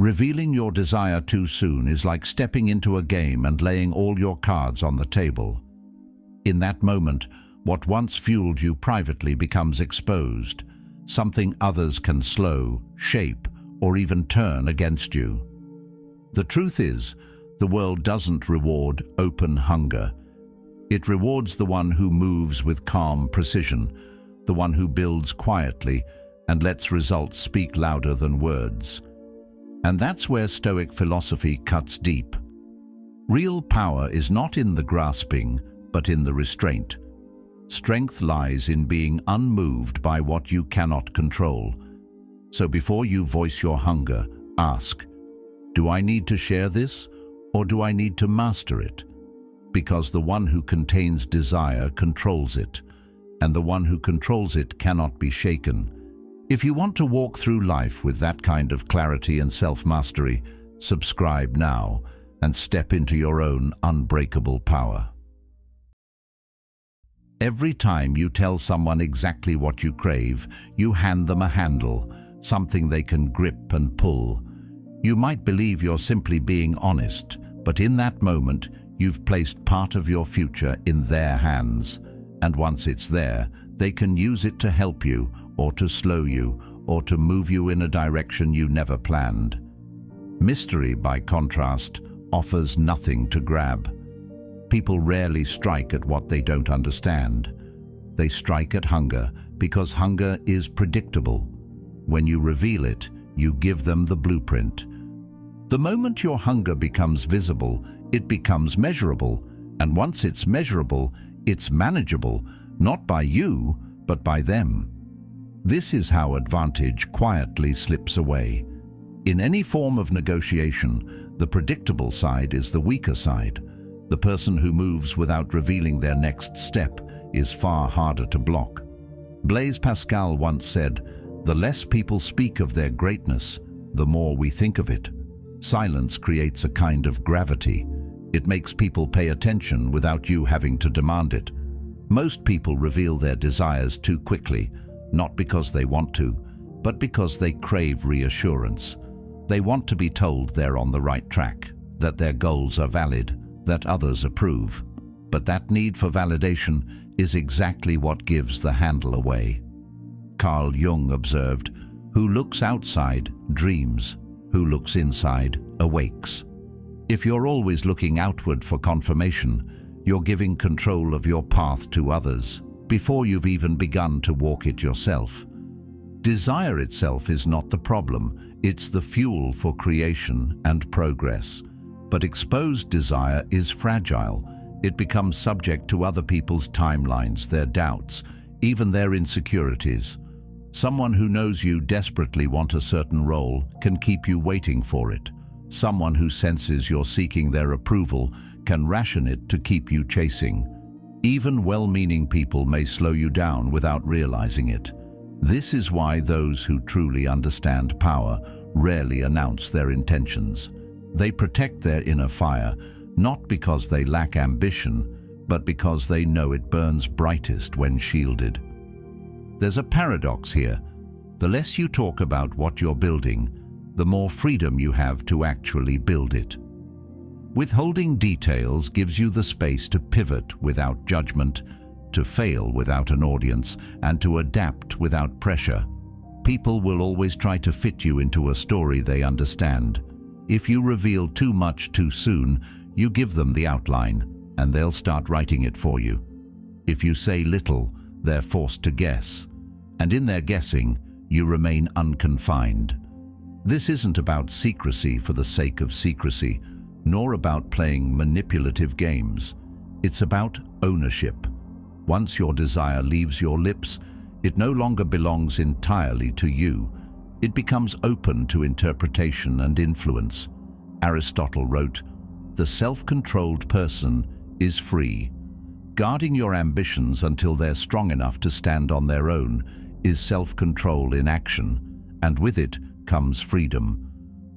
Revealing your desire too soon is like stepping into a game and laying all your cards on the table. In that moment, what once fueled you privately becomes exposed, something others can slow, shape, or even turn against you. The truth is, the world doesn't reward open hunger. It rewards the one who moves with calm precision, the one who builds quietly and lets results speak louder than words. And that's where Stoic philosophy cuts deep. Real power is not in the grasping, but in the restraint. Strength lies in being unmoved by what you cannot control. So before you voice your hunger, ask, do I need to share this, or do I need to master it? Because the one who contains desire controls it, and the one who controls it cannot be shaken. If you want to walk through life with that kind of clarity and self-mastery, subscribe now and step into your own unbreakable power. Every time you tell someone exactly what you crave, you hand them a handle, something they can grip and pull. You might believe you're simply being honest, but in that moment, you've placed part of your future in their hands. And once it's there, they can use it to help you, or to slow you, or to move you in a direction you never planned. Mystery, by contrast, offers nothing to grab. People rarely strike at what they don't understand. They strike at hunger because hunger is predictable. When you reveal it, you give them the blueprint. The moment your hunger becomes visible, it becomes measurable, and once it's measurable, it's manageable, not by you, but by them. This is how advantage quietly slips away. In any form of negotiation, the predictable side is the weaker side. The person who moves without revealing their next step is far harder to block. Blaise Pascal once said, "The less people speak of their greatness, the more we think of it." Silence creates a kind of gravity. It makes people pay attention without you having to demand it. Most people reveal their desires too quickly, not because they want to, but because they crave reassurance. They want to be told they're on the right track, that their goals are valid, that others approve. But that need for validation is exactly what gives the handle away. Carl Jung observed, "Who looks outside dreams, who looks inside awakes." If you're always looking outward for confirmation, you're giving control of your path to others before you've even begun to walk it yourself. Desire itself is not the problem, it's the fuel for creation and progress. But exposed desire is fragile. It becomes subject to other people's timelines, their doubts, even their insecurities. Someone who knows you desperately want a certain role can keep you waiting for it. Someone who senses you're seeking their approval can ration it to keep you chasing. Even well-meaning people may slow you down without realizing it. This is why those who truly understand power rarely announce their intentions. They protect their inner fire, not because they lack ambition, but because they know it burns brightest when shielded. There's a paradox here. The less you talk about what you're building, the more freedom you have to actually build it. Withholding details gives you the space to pivot without judgment, to fail without an audience, and to adapt without pressure. People will always try to fit you into a story they understand. If you reveal too much too soon, you give them the outline, and they'll start writing it for you. If you say little, they're forced to guess. And in their guessing, you remain unconfined. This isn't about secrecy for the sake of secrecy, nor about playing manipulative games. It's about ownership. Once your desire leaves your lips, it no longer belongs entirely to you. It becomes open to interpretation and influence. Aristotle wrote, "The self-controlled person is free." Guarding your ambitions until they're strong enough to stand on their own is self-control in action, and with it comes freedom.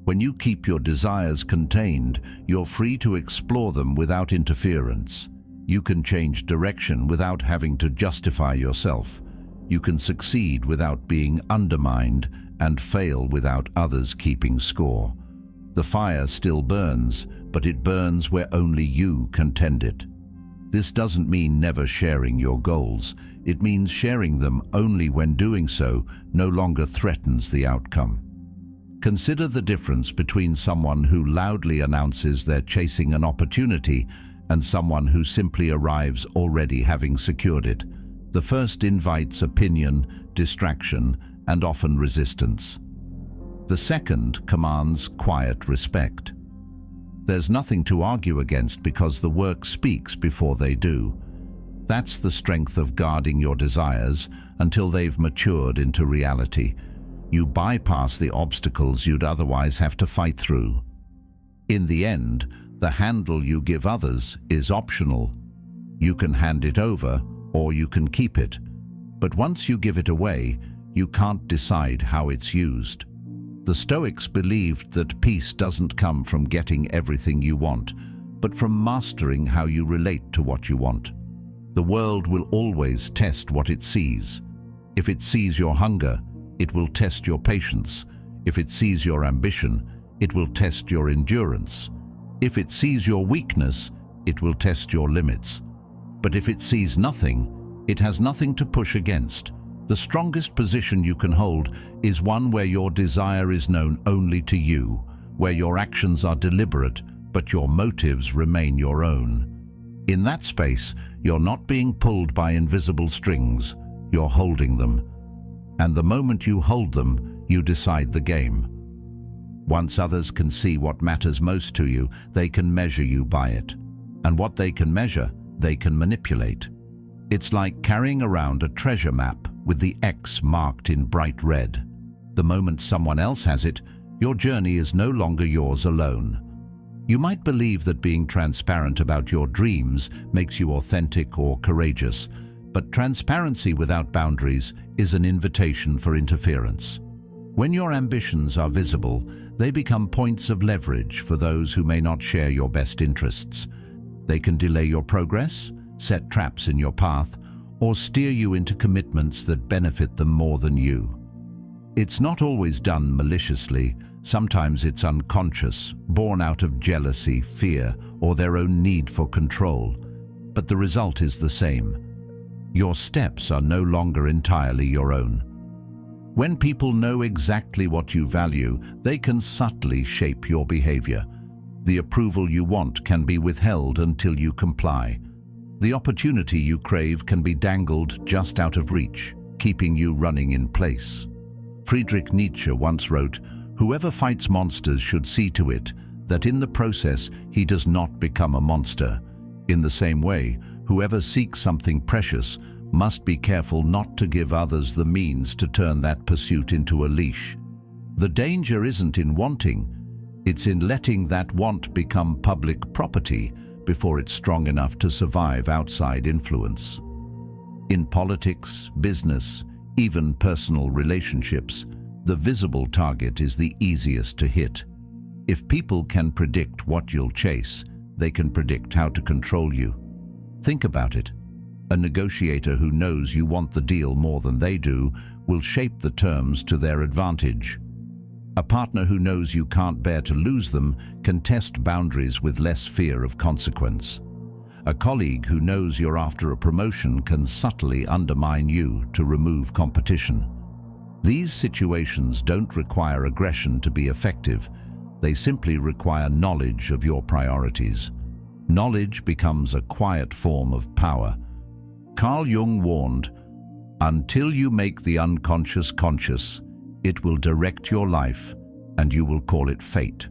When you keep your desires contained, you're free to explore them without interference. You can change direction without having to justify yourself. You can succeed without being undermined and fail without others keeping score. The fire still burns, but it burns where only you can tend it. This doesn't mean never sharing your goals. It means sharing them only when doing so no longer threatens the outcome. Consider the difference between someone who loudly announces they're chasing an opportunity and someone who simply arrives already having secured it. The first invites opinion, distraction, and often resistance. The second commands quiet respect. There's nothing to argue against because the work speaks before they do. That's the strength of guarding your desires until they've matured into reality. You bypass the obstacles you'd otherwise have to fight through. In the end, the handle you give others is optional. You can hand it over or you can keep it. But once you give it away, you can't decide how it's used. The Stoics believed that peace doesn't come from getting everything you want, but from mastering how you relate to what you want. The world will always test what it sees. If it sees your hunger, it will test your patience. If it sees your ambition, it will test your endurance. If it sees your weakness, it will test your limits. But if it sees nothing, it has nothing to push against. The strongest position you can hold is one where your desire is known only to you, where your actions are deliberate, but your motives remain your own. In that space, you're not being pulled by invisible strings, you're holding them. And the moment you hold them, you decide the game. Once others can see what matters most to you, they can measure you by it. And what they can measure, they can manipulate. It's like carrying around a treasure map with the X marked in bright red. The moment someone else has it, your journey is no longer yours alone. You might believe that being transparent about your dreams makes you authentic or courageous, but transparency without boundaries is an invitation for interference. When your ambitions are visible, they become points of leverage for those who may not share your best interests. They can delay your progress, set traps in your path, or steer you into commitments that benefit them more than you. It's not always done maliciously. Sometimes it's unconscious, born out of jealousy, fear, or their own need for control. But the result is the same. Your steps are no longer entirely your own. When people know exactly what you value, they can subtly shape your behavior. The approval you want can be withheld until you comply. The opportunity you crave can be dangled just out of reach, keeping you running in place. Friedrich Nietzsche once wrote, "Whoever fights monsters should see to it that in the process he does not become a monster. In the same way, whoever seeks something precious must be careful not to give others the means to turn that pursuit into a leash." The danger isn't in wanting, it's in letting that want become public property before it's strong enough to survive outside influence. In politics, business, even personal relationships, the visible target is the easiest to hit. If people can predict what you'll chase, they can predict how to control you. Think about it. A negotiator who knows you want the deal more than they do will shape the terms to their advantage. A partner who knows you can't bear to lose them can test boundaries with less fear of consequence. A colleague who knows you're after a promotion can subtly undermine you to remove competition. These situations don't require aggression to be effective. They simply require knowledge of your priorities. Knowledge becomes a quiet form of power. Carl Jung warned, "Until you make the unconscious conscious, it will direct your life, and you will call it fate."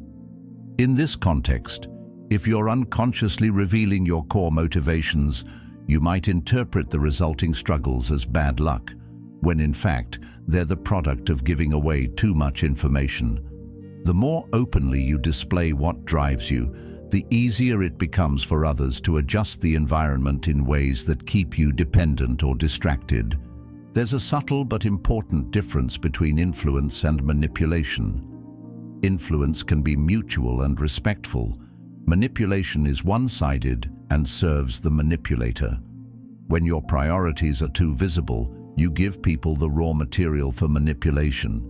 In this context, if you're unconsciously revealing your core motivations, you might interpret the resulting struggles as bad luck, when in fact, they're the product of giving away too much information. The more openly you display what drives you, the easier it becomes for others to adjust the environment in ways that keep you dependent or distracted. There's a subtle but important difference between influence and manipulation. Influence can be mutual and respectful. Manipulation is one-sided and serves the manipulator. When your priorities are too visible, you give people the raw material for manipulation.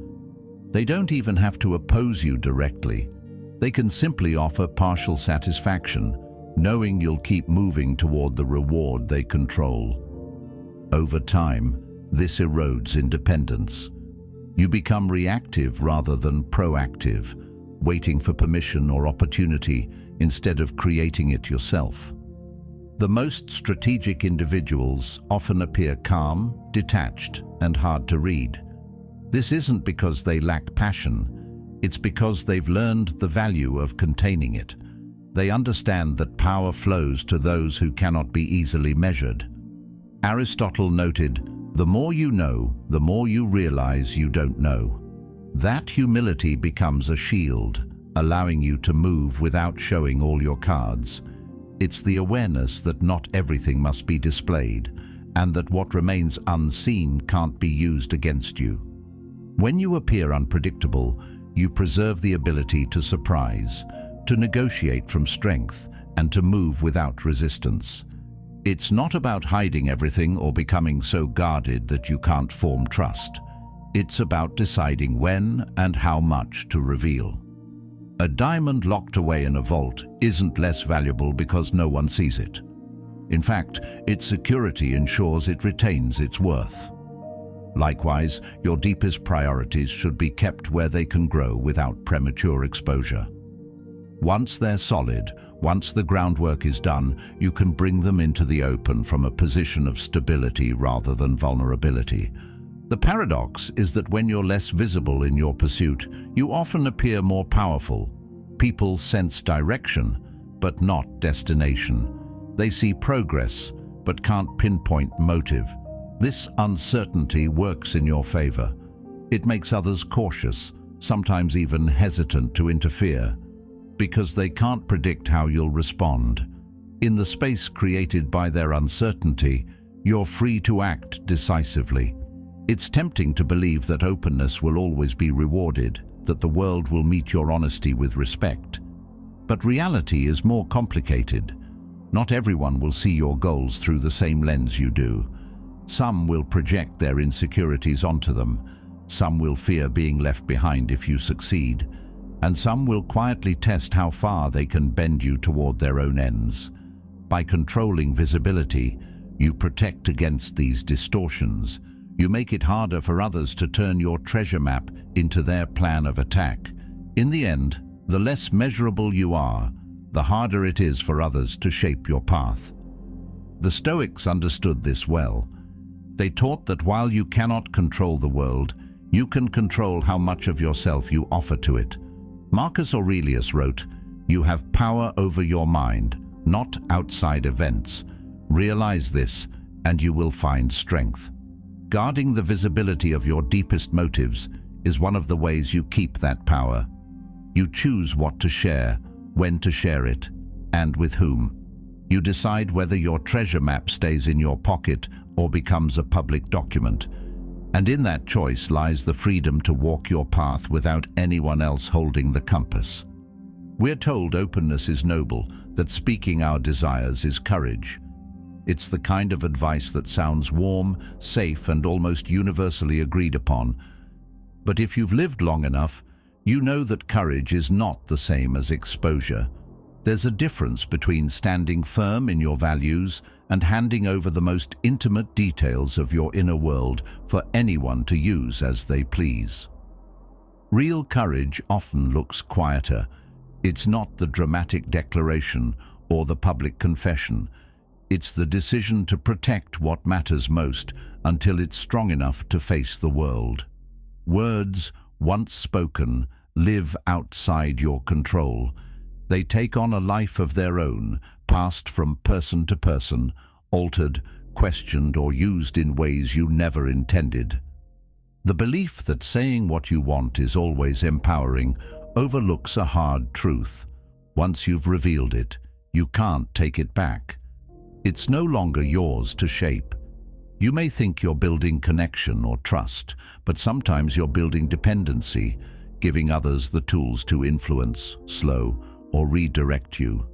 They don't even have to oppose you directly. They can simply offer partial satisfaction, knowing you'll keep moving toward the reward they control. Over time, this erodes independence. You become reactive rather than proactive, waiting for permission or opportunity instead of creating it yourself. The most strategic individuals often appear calm, detached, and hard to read. This isn't because they lack passion, it's because they've learned the value of containing it. They understand that power flows to those who cannot be easily measured. Aristotle noted, "The more you know, the more you realize you don't know." That humility becomes a shield, allowing you to move without showing all your cards. It's the awareness that not everything must be displayed, and that what remains unseen can't be used against you. When you appear unpredictable, you preserve the ability to surprise, to negotiate from strength, and to move without resistance. It's not about hiding everything or becoming so guarded that you can't form trust. It's about deciding when and how much to reveal. A diamond locked away in a vault isn't less valuable because no one sees it. In fact, its security ensures it retains its worth. Likewise, your deepest priorities should be kept where they can grow without premature exposure. Once they're solid, once the groundwork is done, you can bring them into the open from a position of stability rather than vulnerability. The paradox is that when you're less visible in your pursuit, you often appear more powerful. People sense direction, but not destination. They see progress, but can't pinpoint motive. This uncertainty works in your favor. It makes others cautious, sometimes even hesitant to interfere, because they can't predict how you'll respond. In the space created by their uncertainty, you're free to act decisively. It's tempting to believe that openness will always be rewarded, that the world will meet your honesty with respect. But reality is more complicated. Not everyone will see your goals through the same lens you do. Some will project their insecurities onto them. Some will fear being left behind if you succeed. And some will quietly test how far they can bend you toward their own ends. By controlling visibility, you protect against these distortions. You make it harder for others to turn your treasure map into their plan of attack. In the end, the less measurable you are, the harder it is for others to shape your path. The Stoics understood this well. They taught that while you cannot control the world, you can control how much of yourself you offer to it. Marcus Aurelius wrote, "You have power over your mind, not outside events. Realize this, and you will find strength." Guarding the visibility of your deepest motives is one of the ways you keep that power. You choose what to share, when to share it, and with whom. You decide whether your treasure map stays in your pocket or becomes a public document. And in that choice lies the freedom to walk your path without anyone else holding the compass. We're told openness is noble, that speaking our desires is courage. It's the kind of advice that sounds warm, safe, and almost universally agreed upon. But if you've lived long enough, you know that courage is not the same as exposure. There's a difference between standing firm in your values and handing over the most intimate details of your inner world for anyone to use as they please. Real courage often looks quieter. It's not the dramatic declaration or the public confession. It's the decision to protect what matters most until it's strong enough to face the world. Words, once spoken, live outside your control. They take on a life of their own, passed from person to person, altered, questioned, or used in ways you never intended. The belief that saying what you want is always empowering overlooks a hard truth. Once you've revealed it, you can't take it back. It's no longer yours to shape. You may think you're building connection or trust, but sometimes you're building dependency, giving others the tools to influence, slow, or redirect you.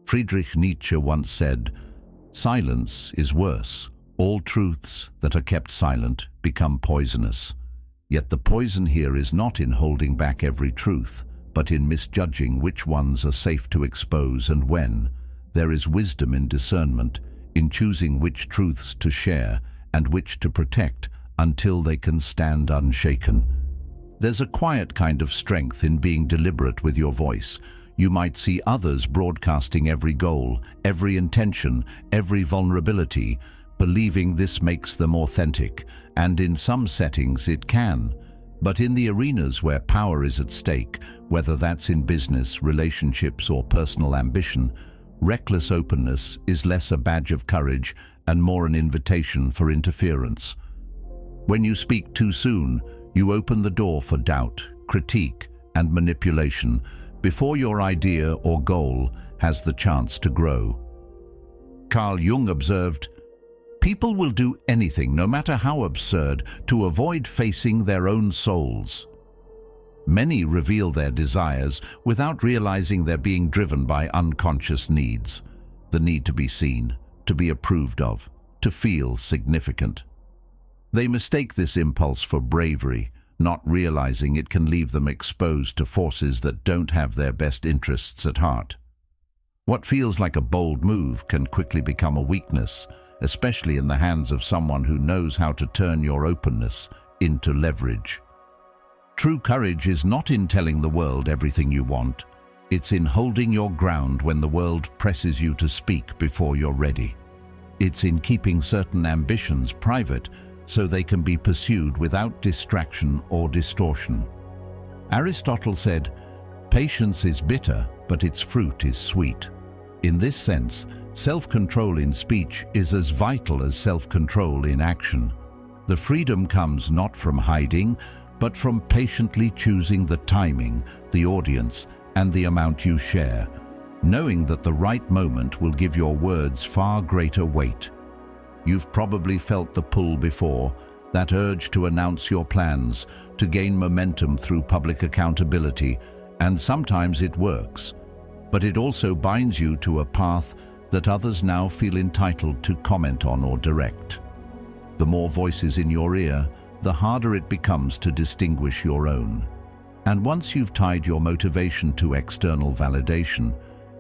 Friedrich Nietzsche once said, "Silence is worse. All truths that are kept silent become poisonous." Yet the poison here is not in holding back every truth, but in misjudging which ones are safe to expose and when. There is wisdom in discernment, in choosing which truths to share and which to protect until they can stand unshaken. There's a quiet kind of strength in being deliberate with your voice. You might see others broadcasting every goal, every intention, every vulnerability, believing this makes them authentic, and in some settings it can. But in the arenas where power is at stake, whether that's in business, relationships, or personal ambition, reckless openness is less a badge of courage and more an invitation for interference. When you speak too soon, you open the door for doubt, critique, and manipulation before your idea or goal has the chance to grow. Carl Jung observed, "People will do anything, no matter how absurd, to avoid facing their own souls." Many reveal their desires without realizing they're being driven by unconscious needs. The need to be seen, to be approved of, to feel significant. They mistake this impulse for bravery, not realizing it can leave them exposed to forces that don't have their best interests at heart. What feels like a bold move can quickly become a weakness, especially in the hands of someone who knows how to turn your openness into leverage. True courage is not in telling the world everything you want. It's in holding your ground when the world presses you to speak before you're ready. It's in keeping certain ambitions private so they can be pursued without distraction or distortion. Aristotle said, "Patience is bitter, but its fruit is sweet." In this sense, self-control in speech is as vital as self-control in action. The freedom comes not from hiding, but from patiently choosing the timing, the audience, and the amount you share, knowing that the right moment will give your words far greater weight. You've probably felt the pull before, that urge to announce your plans, to gain momentum through public accountability, and sometimes it works. But it also binds you to a path that others now feel entitled to comment on or direct. The more voices in your ear, the harder it becomes to distinguish your own. And once you've tied your motivation to external validation,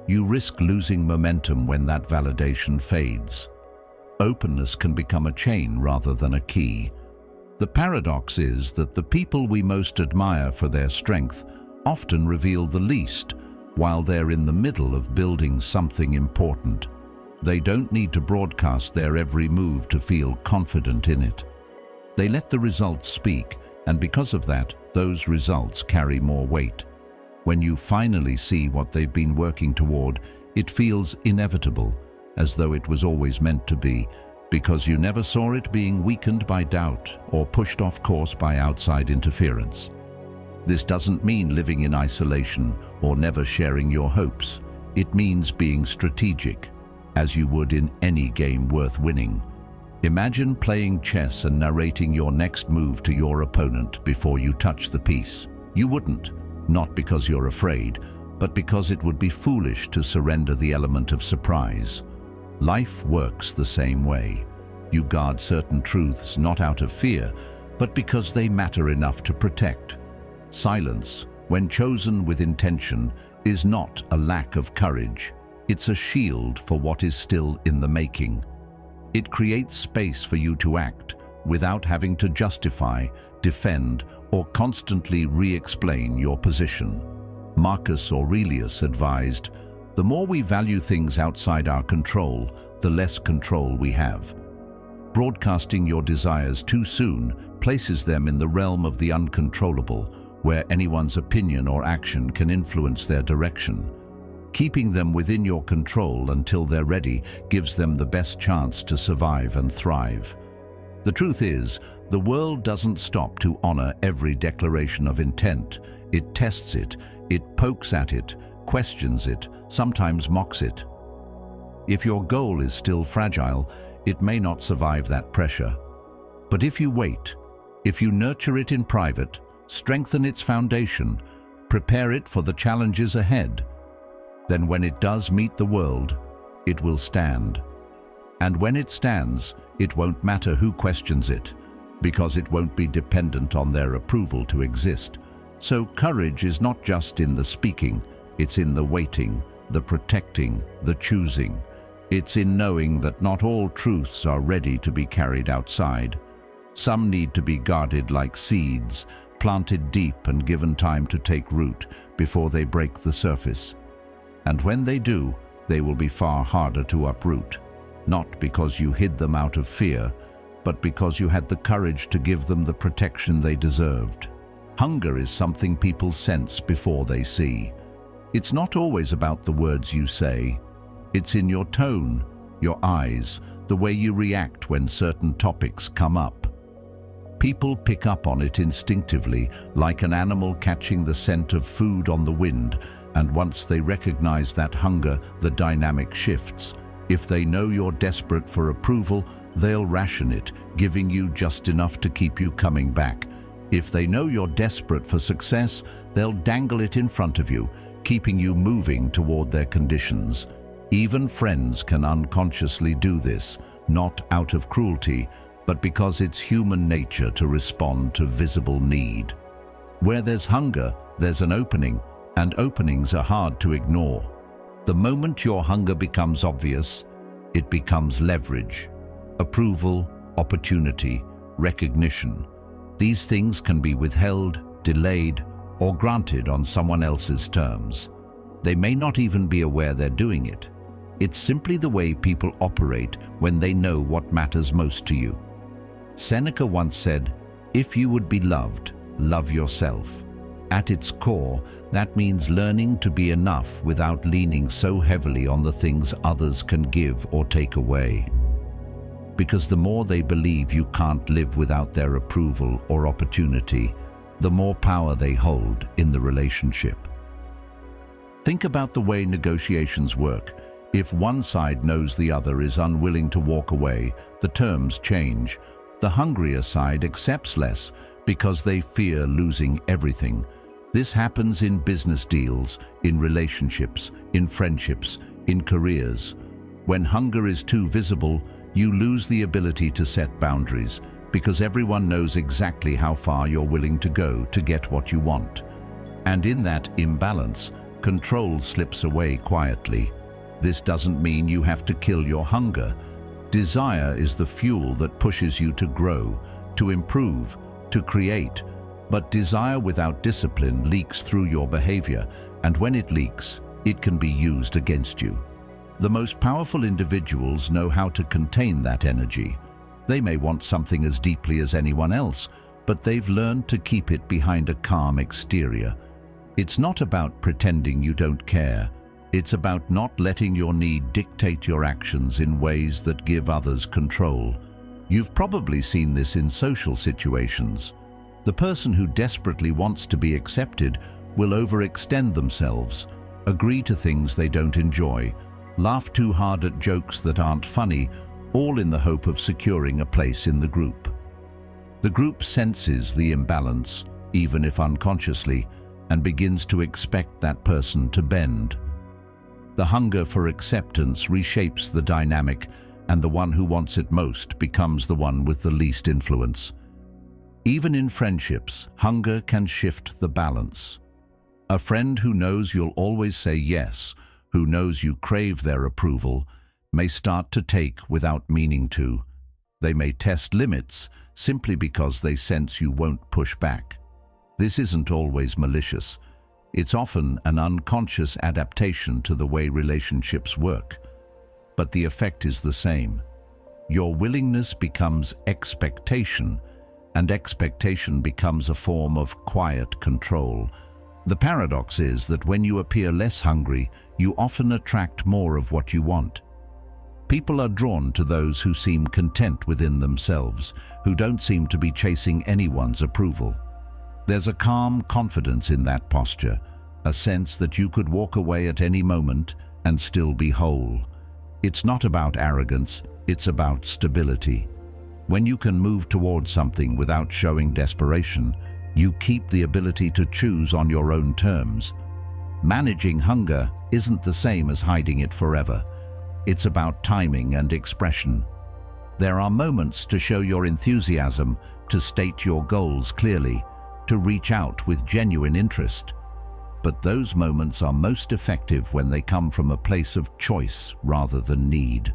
you risk losing momentum when that validation fades. Openness can become a chain rather than a key. The paradox is that the people we most admire for their strength often reveal the least while they're in the middle of building something important. They don't need to broadcast their every move to feel confident in it. They let the results speak, and because of that, those results carry more weight. When you finally see what they've been working toward, it feels inevitable, as though it was always meant to be, because you never saw it being weakened by doubt or pushed off course by outside interference. This doesn't mean living in isolation or never sharing your hopes. It means being strategic, as you would in any game worth winning. Imagine playing chess and narrating your next move to your opponent before you touch the piece. You wouldn't, not because you're afraid, but because it would be foolish to surrender the element of surprise. Life works the same way. You guard certain truths not out of fear, but because they matter enough to protect. Silence, when chosen with intention, is not a lack of courage. It's a shield for what is still in the making. It creates space for you to act without having to justify, defend, or constantly re-explain your position. Marcus Aurelius advised, "The more we value things outside our control, the less control we have." Broadcasting your desires too soon places them in the realm of the uncontrollable, where anyone's opinion or action can influence their direction. Keeping them within your control until they're ready gives them the best chance to survive and thrive. The truth is, the world doesn't stop to honor every declaration of intent. It tests it, it pokes at it, questions it, sometimes mocks it. If your goal is still fragile, it may not survive that pressure. But if you wait, if you nurture it in private, strengthen its foundation, prepare it for the challenges ahead, then when it does meet the world, it will stand. And when it stands, it won't matter who questions it, because it won't be dependent on their approval to exist. So courage is not just in the speaking, it's in the waiting, the protecting, the choosing. It's in knowing that not all truths are ready to be carried outside. Some need to be guarded like seeds, planted deep and given time to take root before they break the surface. And when they do, they will be far harder to uproot, not because you hid them out of fear, but because you had the courage to give them the protection they deserved. Hunger is something people sense before they see. It's not always about the words you say. It's in your tone, your eyes, the way you react when certain topics come up. People pick up on it instinctively, like an animal catching the scent of food on the wind, and once they recognize that hunger, the dynamic shifts. If they know you're desperate for approval, they'll ration it, giving you just enough to keep you coming back. If they know you're desperate for success, they'll dangle it in front of you, keeping you moving toward their conditions. Even friends can unconsciously do this, not out of cruelty, but because it's human nature to respond to visible need. Where there's hunger, there's an opening, and openings are hard to ignore. The moment your hunger becomes obvious, it becomes leverage. Approval, opportunity, recognition. These things can be withheld, delayed, or granted on someone else's terms. They may not even be aware they're doing it. It's simply the way people operate when they know what matters most to you. Seneca once said, "If you would be loved, love yourself." At its core, that means learning to be enough without leaning so heavily on the things others can give or take away. Because the more they believe you can't live without their approval or opportunity, the more power they hold in the relationship. Think about the way negotiations work. If one side knows the other is unwilling to walk away, the terms change. The hungrier side accepts less because they fear losing everything. This happens in business deals, in relationships, in friendships, in careers. When hunger is too visible, you lose the ability to set boundaries because everyone knows exactly how far you're willing to go to get what you want. And in that imbalance, control slips away quietly. This doesn't mean you have to kill your hunger. Desire is the fuel that pushes you to grow, to improve, to create. But desire without discipline leaks through your behavior, and when it leaks, it can be used against you. The most powerful individuals know how to contain that energy. They may want something as deeply as anyone else, but they've learned to keep it behind a calm exterior. It's not about pretending you don't care. It's about not letting your need dictate your actions in ways that give others control. You've probably seen this in social situations. The person who desperately wants to be accepted will overextend themselves, agree to things they don't enjoy, laugh too hard at jokes that aren't funny, all in the hope of securing a place in the group. The group senses the imbalance, even if unconsciously, and begins to expect that person to bend. The hunger for acceptance reshapes the dynamic, and the one who wants it most becomes the one with the least influence. Even in friendships, hunger can shift the balance. A friend who knows you'll always say yes, who knows you crave their approval, may start to take without meaning to. They may test limits simply because they sense you won't push back. This isn't always malicious. It's often an unconscious adaptation to the way relationships work. But the effect is the same. Your willingness becomes expectation, and expectation becomes a form of quiet control. The paradox is that when you appear less hungry, you often attract more of what you want. People are drawn to those who seem content within themselves, who don't seem to be chasing anyone's approval. There's a calm confidence in that posture, a sense that you could walk away at any moment and still be whole. It's not about arrogance, it's about stability. When you can move towards something without showing desperation, you keep the ability to choose on your own terms. Managing hunger isn't the same as hiding it forever. It's about timing and expression. There are moments to show your enthusiasm, to state your goals clearly, to reach out with genuine interest. But those moments are most effective when they come from a place of choice rather than need.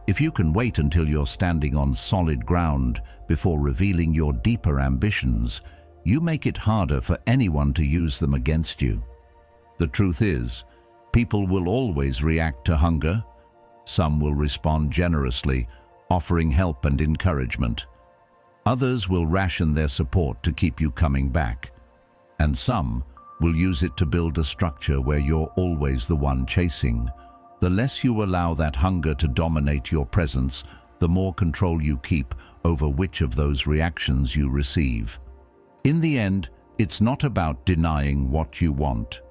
If you can wait until you're standing on solid ground before revealing your deeper ambitions, you make it harder for anyone to use them against you. The truth is, people will always react to hunger. Some will respond generously, offering help and encouragement. Others will ration their support to keep you coming back. And some will use it to build a structure where you're always the one chasing. The less you allow that hunger to dominate your presence, the more control you keep over which of those reactions you receive. In the end, it's not about denying what you want.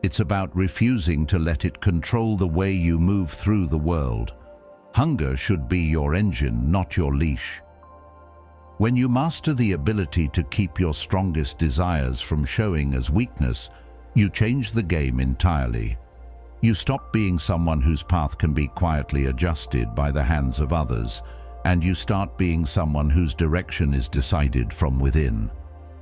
It's about refusing to let it control the way you move through the world. Hunger should be your engine, not your leash. When you master the ability to keep your strongest desires from showing as weakness, you change the game entirely. You stop being someone whose path can be quietly adjusted by the hands of others, and you start being someone whose direction is decided from within.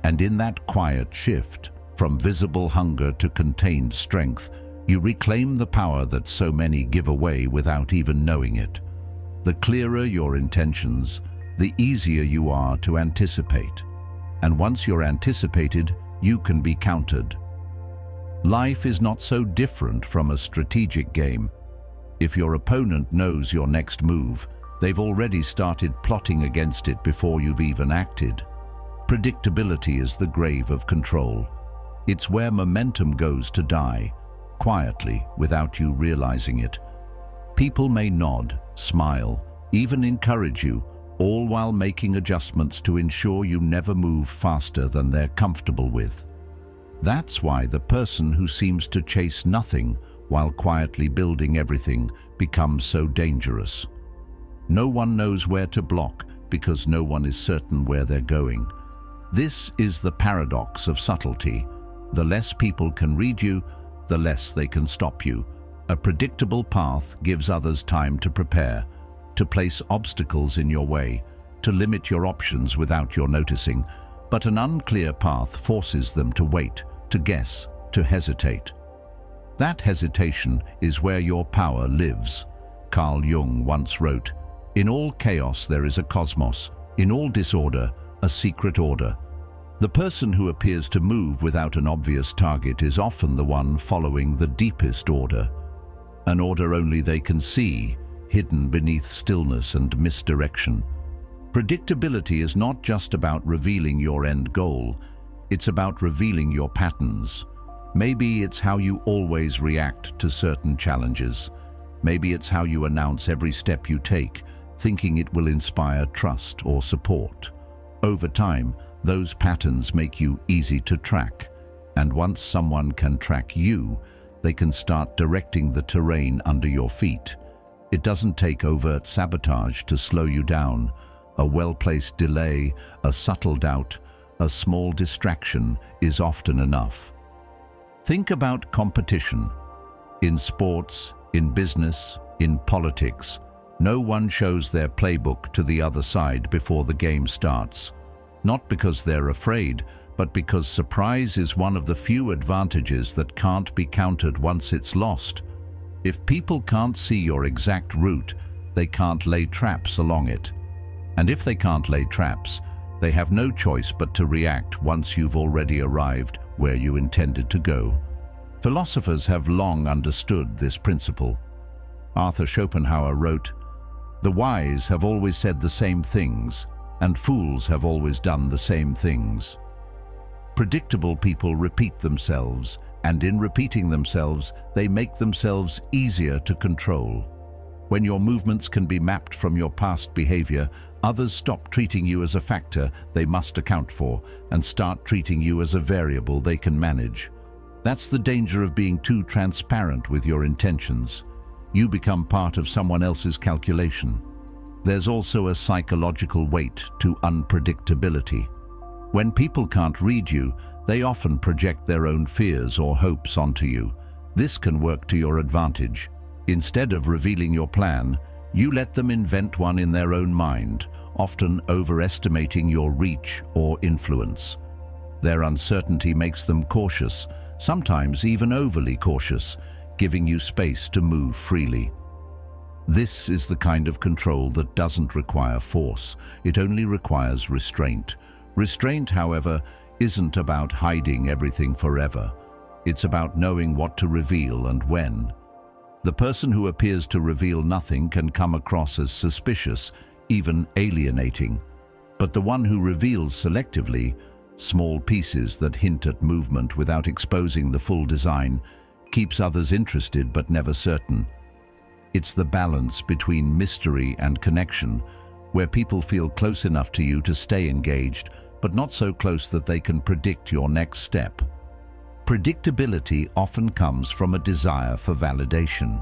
And in that quiet shift, from visible hunger to contained strength, you reclaim the power that so many give away without even knowing it. The clearer your intentions, the easier you are to anticipate. And once you're anticipated, you can be countered. Life is not so different from a strategic game. If your opponent knows your next move, they've already started plotting against it before you've even acted. Predictability is the grave of control. It's where momentum goes to die, quietly, without you realizing it. People may nod, smile, even encourage you, all while making adjustments to ensure you never move faster than they're comfortable with. That's why the person who seems to chase nothing while quietly building everything becomes so dangerous. No one knows where to block because no one is certain where they're going. This is the paradox of subtlety. The less people can read you, the less they can stop you. A predictable path gives others time to prepare, to place obstacles in your way, to limit your options without your noticing. But an unclear path forces them to wait, to guess, to hesitate. That hesitation is where your power lives. Carl Jung once wrote, "In all chaos there is a cosmos, in all disorder, a secret order." The person who appears to move without an obvious target is often the one following the deepest order, an order only they can see, hidden beneath stillness and misdirection. Predictability is not just about revealing your end goal, it's about revealing your patterns. Maybe it's how you always react to certain challenges. Maybe it's how you announce every step you take, thinking it will inspire trust or support. Over time, those patterns make you easy to track, and once someone can track you, they can start directing the terrain under your feet. It doesn't take overt sabotage to slow you down. A well-placed delay, a subtle doubt, a small distraction is often enough. Think about competition. In sports, in business, in politics, no one shows their playbook to the other side before the game starts. Not because they're afraid, but because surprise is one of the few advantages that can't be countered once it's lost. If people can't see your exact route, they can't lay traps along it. And if they can't lay traps, they have no choice but to react once you've already arrived where you intended to go. Philosophers have long understood this principle. Arthur Schopenhauer wrote, "The wise have always said the same things, and fools have always done the same things." Predictable people repeat themselves, and in repeating themselves, they make themselves easier to control. When your movements can be mapped from your past behavior, others stop treating you as a factor they must account for and start treating you as a variable they can manage. That's the danger of being too transparent with your intentions. You become part of someone else's calculation. There's also a psychological weight to unpredictability. When people can't read you, they often project their own fears or hopes onto you. This can work to your advantage. Instead of revealing your plan, you let them invent one in their own mind, often overestimating your reach or influence. Their uncertainty makes them cautious, sometimes even overly cautious, giving you space to move freely. This is the kind of control that doesn't require force. It only requires restraint. Restraint, however, isn't about hiding everything forever. It's about knowing what to reveal and when. The person who appears to reveal nothing can come across as suspicious, even alienating. But the one who reveals selectively, small pieces that hint at movement without exposing the full design, keeps others interested but never certain. It's the balance between mystery and connection, where people feel close enough to you to stay engaged, but not so close that they can predict your next step. Predictability often comes from a desire for validation.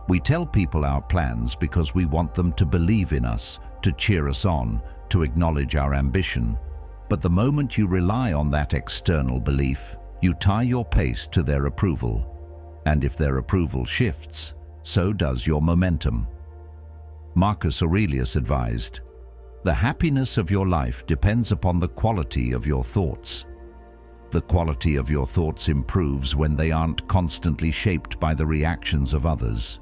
We tell people our plans because we want them to believe in us, to cheer us on, to acknowledge our ambition. But the moment you rely on that external belief, you tie your pace to their approval. And if their approval shifts, so does your momentum. Marcus Aurelius advised, "The happiness of your life depends upon the quality of your thoughts." The quality of your thoughts improves when they aren't constantly shaped by the reactions of others.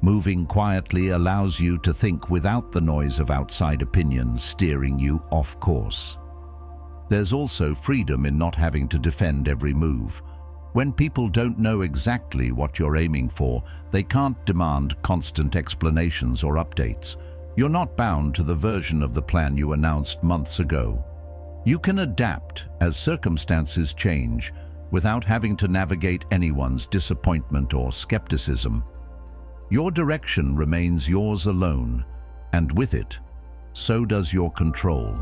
Moving quietly allows you to think without the noise of outside opinions steering you off course. There's also freedom in not having to defend every move. When people don't know exactly what you're aiming for, they can't demand constant explanations or updates. You're not bound to the version of the plan you announced months ago. You can adapt as circumstances change without having to navigate anyone's disappointment or skepticism. Your direction remains yours alone, and with it, so does your control.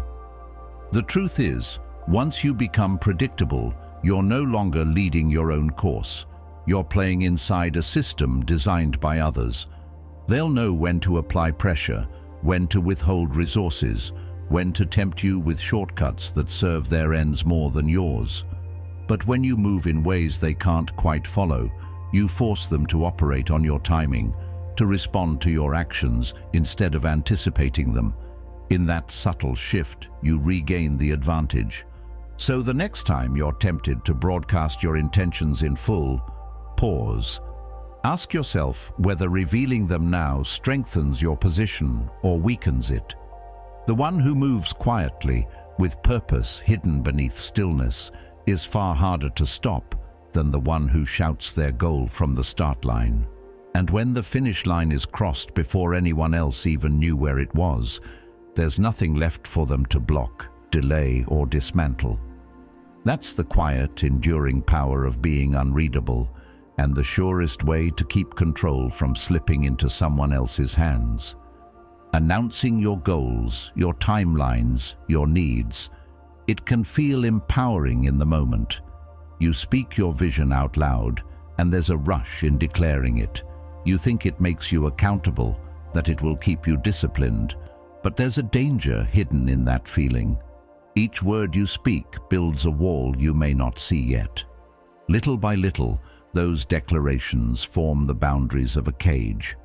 The truth is, once you become predictable, you're no longer leading your own course. You're playing inside a system designed by others. They'll know when to apply pressure, when to withhold resources, when to tempt you with shortcuts that serve their ends more than yours. But when you move in ways they can't quite follow, you force them to operate on your timing, to respond to your actions instead of anticipating them. In that subtle shift, you regain the advantage. So the next time you're tempted to broadcast your intentions in full, pause. Ask yourself whether revealing them now strengthens your position or weakens it. The one who moves quietly, with purpose hidden beneath stillness, is far harder to stop than the one who shouts their goal from the start line. And when the finish line is crossed before anyone else even knew where it was, there's nothing left for them to block, delay, or dismantle. That's the quiet, enduring power of being unreadable, and the surest way to keep control from slipping into someone else's hands. Announcing your goals, your timelines, your needs, it can feel empowering in the moment. You speak your vision out loud, and there's a rush in declaring it. You think it makes you accountable, that it will keep you disciplined, but there's a danger hidden in that feeling. Each word you speak builds a wall you may not see yet. Little by little, those declarations form the boundaries of a cage.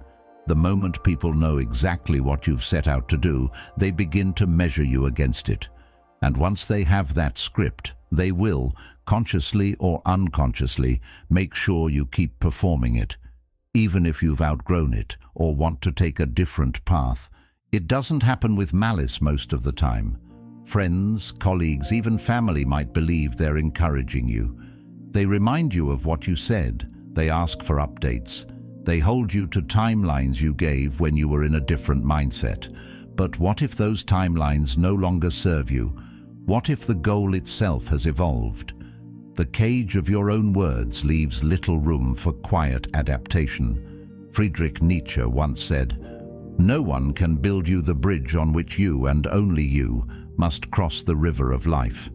The moment people know exactly what you've set out to do, they begin to measure you against it. And once they have that script, they will, consciously or unconsciously, make sure you keep performing it. Even if you've outgrown it or want to take a different path, it doesn't happen with malice most of the time. Friends, colleagues, even family might believe they're encouraging you. They remind you of what you said. They ask for updates. They hold you to timelines you gave when you were in a different mindset. But what if those timelines no longer serve you? What if the goal itself has evolved? The cage of your own words leaves little room for quiet adaptation. Friedrich Nietzsche once said, "No one can build you the bridge on which you, and only you, must cross the river of life."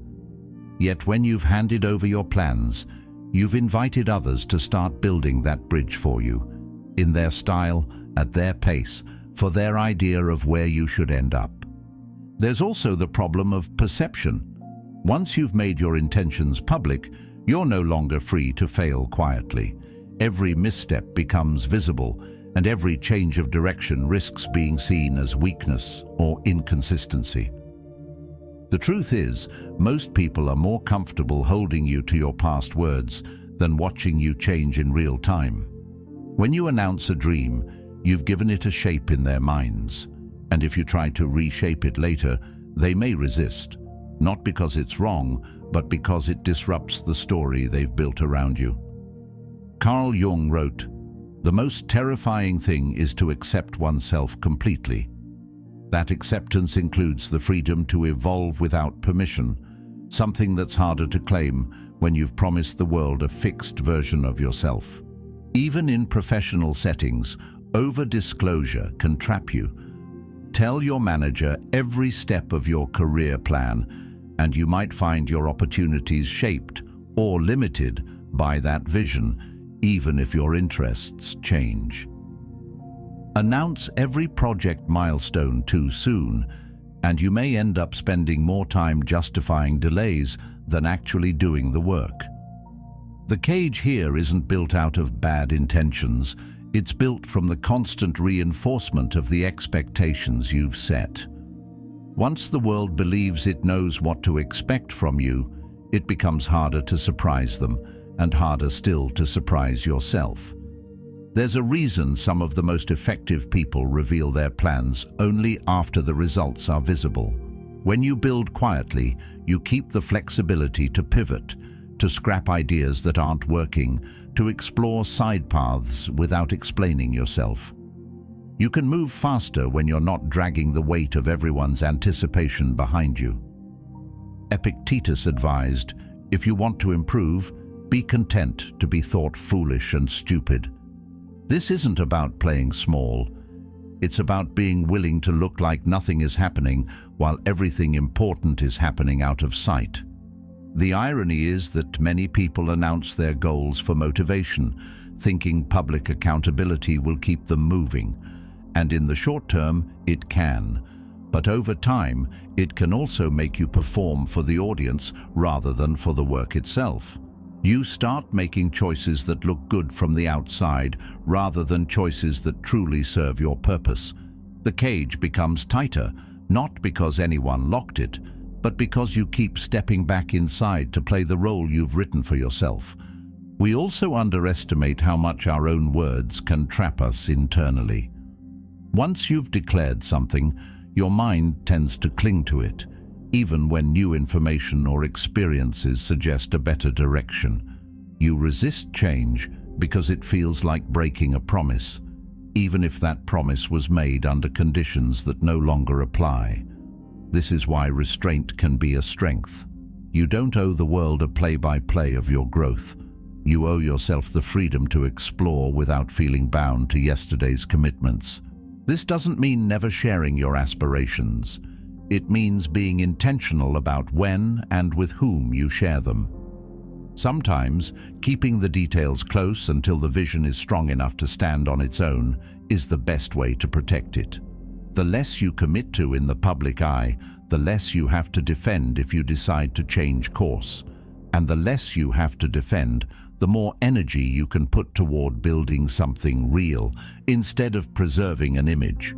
Yet when you've handed over your plans, you've invited others to start building that bridge for you, in their style, at their pace, for their idea of where you should end up. There's also the problem of perception. Once you've made your intentions public, you're no longer free to fail quietly. Every misstep becomes visible, and every change of direction risks being seen as weakness or inconsistency. The truth is, most people are more comfortable holding you to your past words than watching you change in real time. When you announce a dream, you've given it a shape in their minds, and if you try to reshape it later, they may resist, not because it's wrong, but because it disrupts the story they've built around you. Carl Jung wrote, "The most terrifying thing is to accept oneself completely. That acceptance includes the freedom to evolve without permission, something that's harder to claim when you've promised the world a fixed version of yourself." Even in professional settings, over-disclosure can trap you. Tell your manager every step of your career plan, and you might find your opportunities shaped or limited by that vision, even if your interests change. Announce every project milestone too soon, and you may end up spending more time justifying delays than actually doing the work. The cage here isn't built out of bad intentions, it's built from the constant reinforcement of the expectations you've set. Once the world believes it knows what to expect from you, it becomes harder to surprise them, and harder still to surprise yourself. There's a reason some of the most effective people reveal their plans only after the results are visible. When you build quietly, you keep the flexibility to pivot, to scrap ideas that aren't working, to explore side paths without explaining yourself. You can move faster when you're not dragging the weight of everyone's anticipation behind you. Epictetus advised, "If you want to improve, be content to be thought foolish and stupid." This isn't about playing small. It's about being willing to look like nothing is happening while everything important is happening out of sight. The irony is that many people announce their goals for motivation, thinking public accountability will keep them moving. And in the short term, it can. But over time, it can also make you perform for the audience rather than for the work itself. You start making choices that look good from the outside rather than choices that truly serve your purpose. The cage becomes tighter, not because anyone locked it, but because you keep stepping back inside to play the role you've written for yourself. We also underestimate how much our own words can trap us internally. Once you've declared something, your mind tends to cling to it, even when new information or experiences suggest a better direction. You resist change because it feels like breaking a promise, even if that promise was made under conditions that no longer apply. This is why restraint can be a strength. You don't owe the world a play-by-play of your growth. You owe yourself the freedom to explore without feeling bound to yesterday's commitments. This doesn't mean never sharing your aspirations. It means being intentional about when and with whom you share them. Sometimes, keeping the details close until the vision is strong enough to stand on its own is the best way to protect it. The less you commit to in the public eye, the less you have to defend if you decide to change course. And the less you have to defend, the more energy you can put toward building something real instead of preserving an image.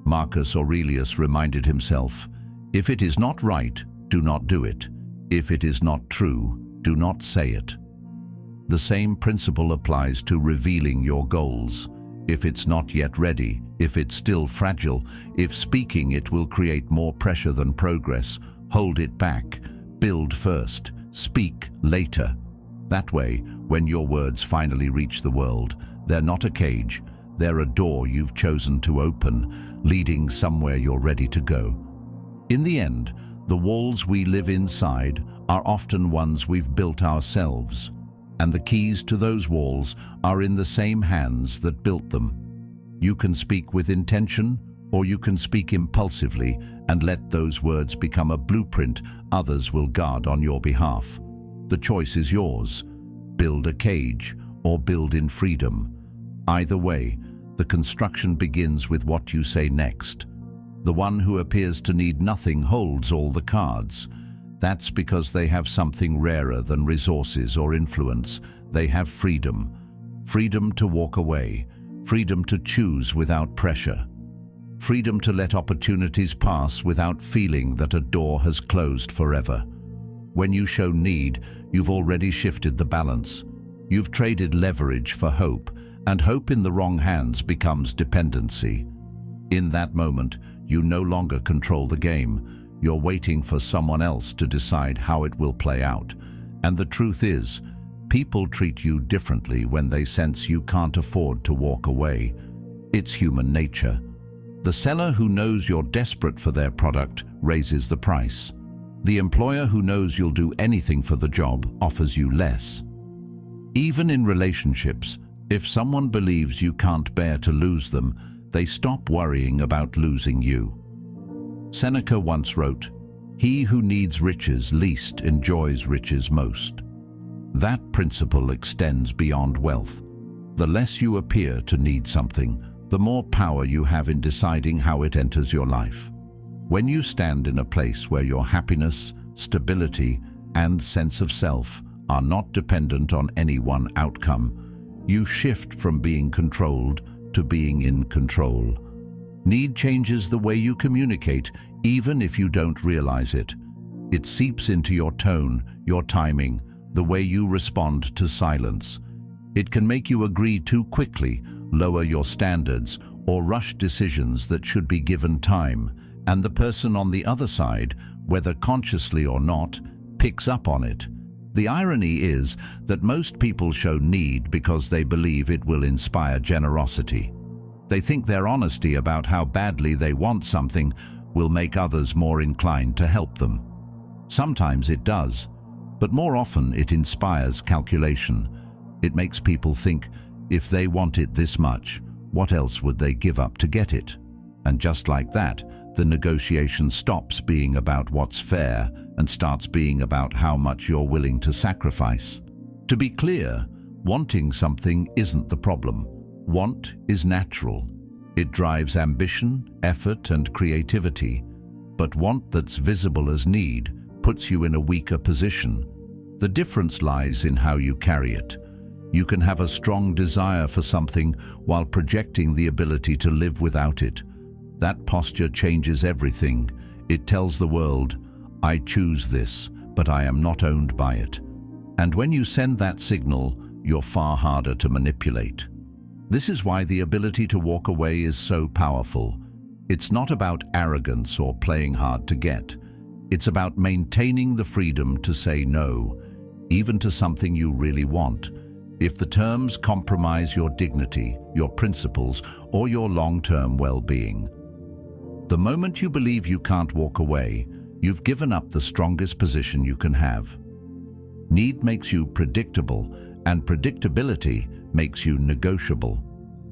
Marcus Aurelius reminded himself, "If it is not right, do not do it. If it is not true, do not say it." The same principle applies to revealing your goals. If it's not yet ready, if it's still fragile, if speaking it will create more pressure than progress, hold it back. Build first, speak later. That way, when your words finally reach the world, they're not a cage, they're a door you've chosen to open, leading somewhere you're ready to go. In the end, the walls we live inside are often ones we've built ourselves, and the keys to those walls are in the same hands that built them. You can speak with intention, or you can speak impulsively and let those words become a blueprint others will guard on your behalf. The choice is yours. Build a cage or build in freedom. Either way, the construction begins with what you say next. The one who appears to need nothing holds all the cards. That's because they have something rarer than resources or influence. They have freedom. Freedom to walk away. Freedom to choose without pressure. Freedom to let opportunities pass without feeling that a door has closed forever. When you show need, you've already shifted the balance. You've traded leverage for hope, and hope in the wrong hands becomes dependency. In that moment, you no longer control the game. You're waiting for someone else to decide how it will play out. And the truth is, people treat you differently when they sense you can't afford to walk away. It's human nature. The seller who knows you're desperate for their product raises the price. The employer who knows you'll do anything for the job offers you less. Even in relationships, if someone believes you can't bear to lose them, they stop worrying about losing you. Seneca once wrote, "He who needs riches least enjoys riches most." That principle extends beyond wealth. The less you appear to need something, the more power you have in deciding how it enters your life. When you stand in a place where your happiness, stability, and sense of self are not dependent on any one outcome, you shift from being controlled to being in control. Need changes the way you communicate, even if you don't realize it. It seeps into your tone, your timing, the way you respond to silence. It can make you agree too quickly, lower your standards, or rush decisions that should be given time, and the person on the other side, whether consciously or not, picks up on it. The irony is that most people show need because they believe it will inspire generosity. They think their honesty about how badly they want something will make others more inclined to help them. Sometimes it does, but more often it inspires calculation. It makes people think, if they want it this much, what else would they give up to get it? And just like that, the negotiation stops being about what's fair and starts being about how much you're willing to sacrifice. To be clear, wanting something isn't the problem. Want is natural. It drives ambition, effort, and creativity. But want that's visible as need puts you in a weaker position. The difference lies in how you carry it. You can have a strong desire for something while projecting the ability to live without it. That posture changes everything. It tells the world, I choose this, but I am not owned by it. And when you send that signal, you're far harder to manipulate. This is why the ability to walk away is so powerful. It's not about arrogance or playing hard to get. It's about maintaining the freedom to say no, even to something you really want, if the terms compromise your dignity, your principles, or your long-term well-being. The moment you believe you can't walk away, you've given up the strongest position you can have. Need makes you predictable, and predictability makes you negotiable.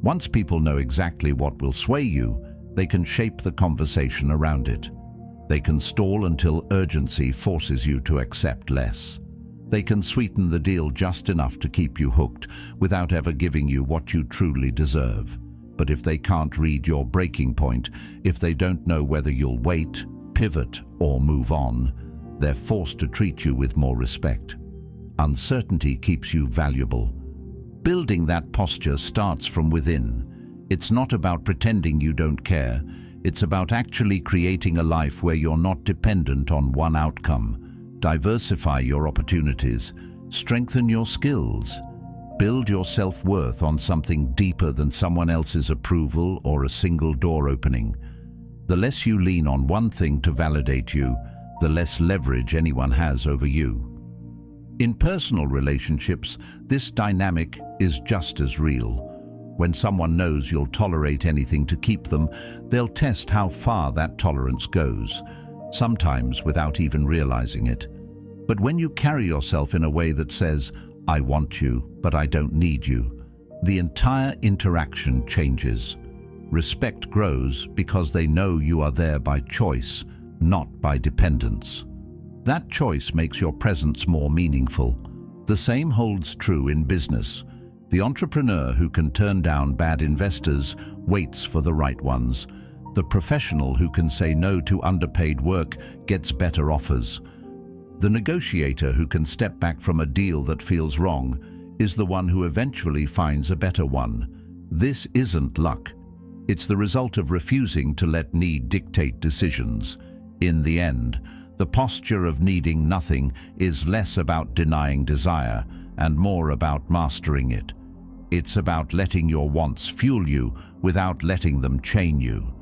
Once people know exactly what will sway you, they can shape the conversation around it. They can stall until urgency forces you to accept less. They can sweeten the deal just enough to keep you hooked without ever giving you what you truly deserve. But if they can't read your breaking point, if they don't know whether you'll wait, pivot, or move on, they're forced to treat you with more respect. Uncertainty keeps you valuable. Building that posture starts from within. It's not about pretending you don't care. It's about actually creating a life where you're not dependent on one outcome. Diversify your opportunities. Strengthen your skills. Build your self-worth on something deeper than someone else's approval or a single door opening. The less you lean on one thing to validate you, the less leverage anyone has over you. In personal relationships, this dynamic is just as real. When someone knows you'll tolerate anything to keep them, they'll test how far that tolerance goes, sometimes without even realizing it. But when you carry yourself in a way that says, I want you, but I don't need you, the entire interaction changes. Respect grows because they know you are there by choice, not by dependence. That choice makes your presence more meaningful. The same holds true in business. The entrepreneur who can turn down bad investors waits for the right ones. The professional who can say no to underpaid work gets better offers. The negotiator who can step back from a deal that feels wrong is the one who eventually finds a better one. This isn't luck. It's the result of refusing to let need dictate decisions. In the end, the posture of needing nothing is less about denying desire and more about mastering it. It's about letting your wants fuel you without letting them chain you.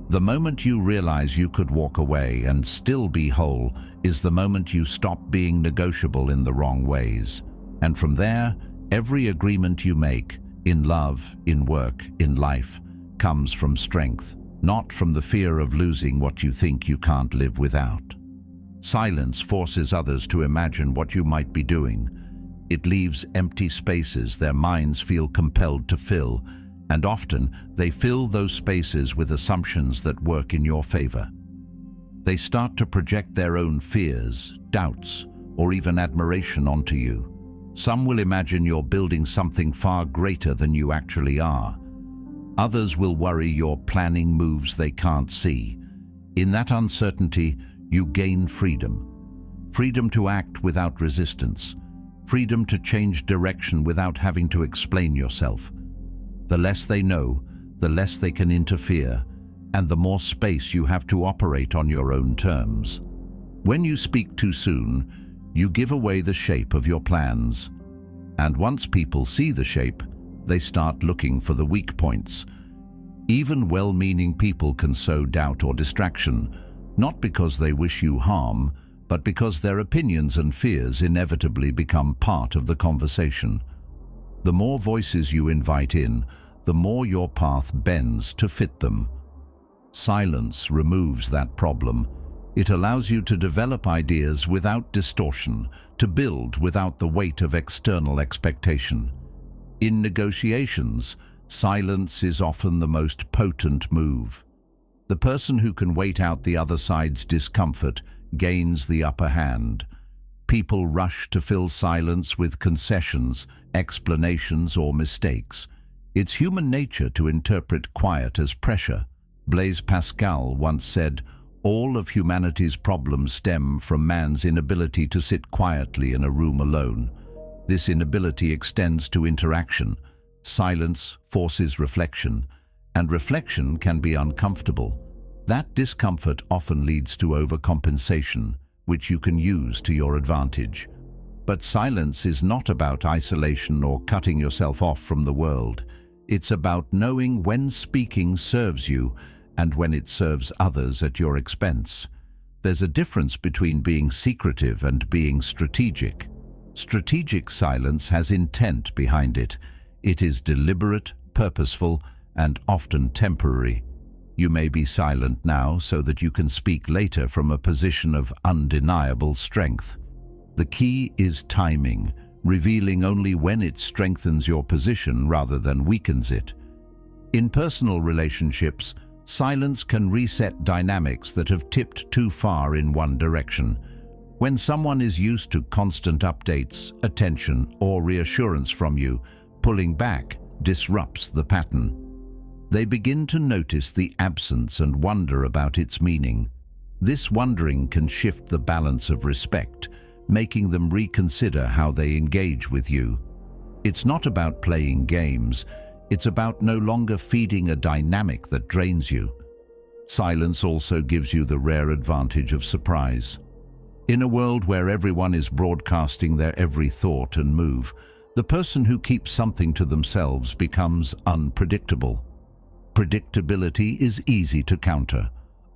The moment you realize you could walk away and still be whole is the moment you stop being negotiable in the wrong ways. And from there, every agreement you make, in love, in work, in life, comes from strength, not from the fear of losing what you think you can't live without. Silence forces others to imagine what you might be doing. It leaves empty spaces their minds feel compelled to fill, and often they fill those spaces with assumptions that work in your favor. They start to project their own fears, doubts, or even admiration onto you. Some will imagine you're building something far greater than you actually are. Others will worry you're planning moves they can't see. In that uncertainty, you gain freedom. Freedom to act without resistance. Freedom to change direction without having to explain yourself. The less they know, the less they can interfere, and the more space you have to operate on your own terms. When you speak too soon, you give away the shape of your plans. And once people see the shape, they start looking for the weak points. Even well-meaning people can sow doubt or distraction, not because they wish you harm, but because their opinions and fears inevitably become part of the conversation. The more voices you invite in, the more your path bends to fit them. Silence removes that problem. It allows you to develop ideas without distortion, to build without the weight of external expectation. In negotiations, silence is often the most potent move. The person who can wait out the other side's discomfort gains the upper hand. People rush to fill silence with concessions, explanations, or mistakes. It's human nature to interpret quiet as pressure. Blaise Pascal once said, "All of humanity's problems stem from man's inability to sit quietly in a room alone." This inability extends to interaction. Silence forces reflection, and reflection can be uncomfortable. That discomfort often leads to overcompensation, which you can use to your advantage. But silence is not about isolation or cutting yourself off from the world. It's about knowing when speaking serves you and when it serves others at your expense. There's a difference between being secretive and being strategic. Strategic silence has intent behind it. It is deliberate, purposeful, and often temporary. You may be silent now so that you can speak later from a position of undeniable strength. The key is timing, revealing only when it strengthens your position rather than weakens it. In personal relationships, silence can reset dynamics that have tipped too far in one direction. When someone is used to constant updates, attention, or reassurance from you, pulling back disrupts the pattern. They begin to notice the absence and wonder about its meaning. This wondering can shift the balance of respect, making them reconsider how they engage with you. It's not about playing games, it's about no longer feeding a dynamic that drains you. Silence also gives you the rare advantage of surprise. In a world where everyone is broadcasting their every thought and move, the person who keeps something to themselves becomes unpredictable. Predictability is easy to counter.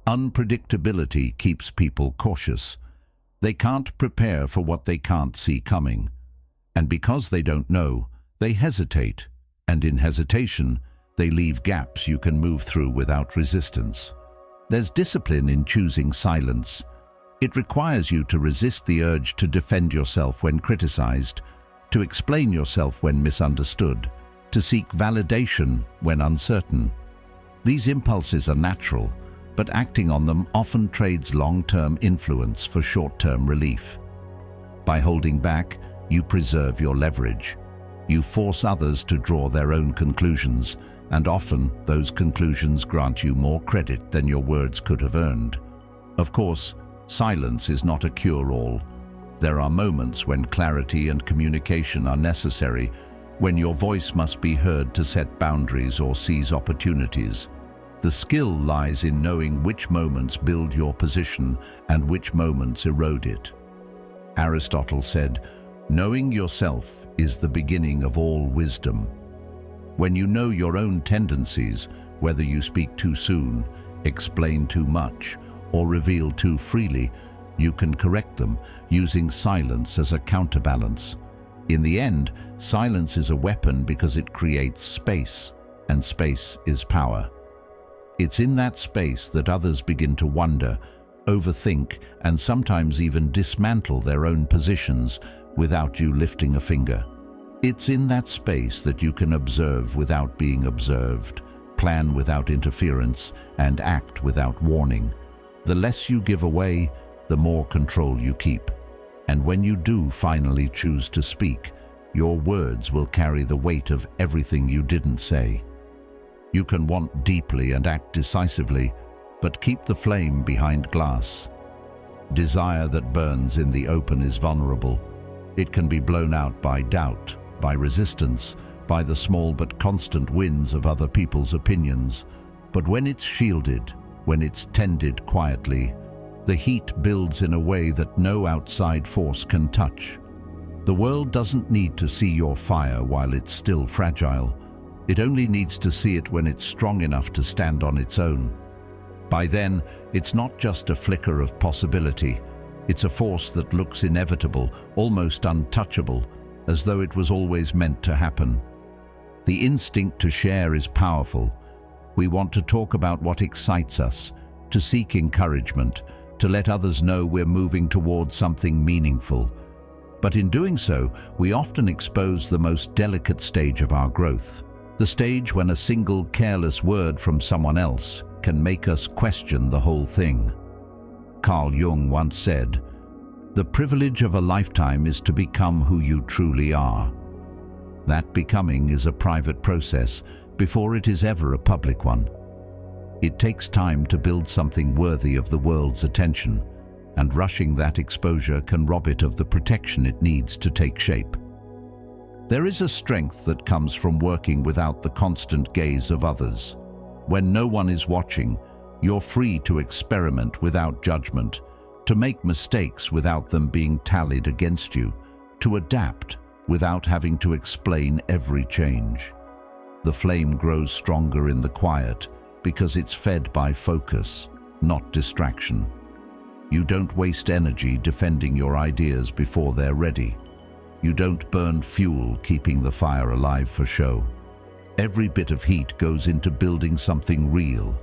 Unpredictability keeps people cautious. They can't prepare for what they can't see coming. And because they don't know, they hesitate. And in hesitation, they leave gaps you can move through without resistance. There's discipline in choosing silence. It requires you to resist the urge to defend yourself when criticized, to explain yourself when misunderstood, to seek validation when uncertain. These impulses are natural, but acting on them often trades long-term influence for short-term relief. By holding back, you preserve your leverage. You force others to draw their own conclusions, and often those conclusions grant you more credit than your words could have earned. Of course, silence is not a cure-all. There are moments when clarity and communication are necessary, when your voice must be heard to set boundaries or seize opportunities. The skill lies in knowing which moments build your position and which moments erode it. Aristotle said, "Knowing yourself is the beginning of all wisdom." When you know your own tendencies, whether you speak too soon, explain too much, or reveal too freely, you can correct them using silence as a counterbalance. In the end, silence is a weapon because it creates space, and space is power. It's in that space that others begin to wonder, overthink, and sometimes even dismantle their own positions without you lifting a finger. It's in that space that you can observe without being observed, plan without interference, and act without warning. The less you give away, the more control you keep. And when you do finally choose to speak, your words will carry the weight of everything you didn't say. You can want deeply and act decisively, but keep the flame behind glass. Desire that burns in the open is vulnerable. It can be blown out by doubt, by resistance, by the small but constant winds of other people's opinions. But when it's shielded, when it's tended quietly, the heat builds in a way that no outside force can touch. The world doesn't need to see your fire while it's still fragile. It only needs to see it when it's strong enough to stand on its own. By then, it's not just a flicker of possibility. It's a force that looks inevitable, almost untouchable, as though it was always meant to happen. The instinct to share is powerful. We want to talk about what excites us, to seek encouragement, to let others know we're moving towards something meaningful. But in doing so, we often expose the most delicate stage of our growth. The stage when a single careless word from someone else can make us question the whole thing. Carl Jung once said, "The privilege of a lifetime is to become who you truly are." That becoming is a private process before it is ever a public one. It takes time to build something worthy of the world's attention, and rushing that exposure can rob it of the protection it needs to take shape. There is a strength that comes from working without the constant gaze of others. When no one is watching, you're free to experiment without judgment, to make mistakes without them being tallied against you, to adapt without having to explain every change. The flame grows stronger in the quiet because it's fed by focus, not distraction. You don't waste energy defending your ideas before they're ready. You don't burn fuel keeping the fire alive for show. Every bit of heat goes into building something real.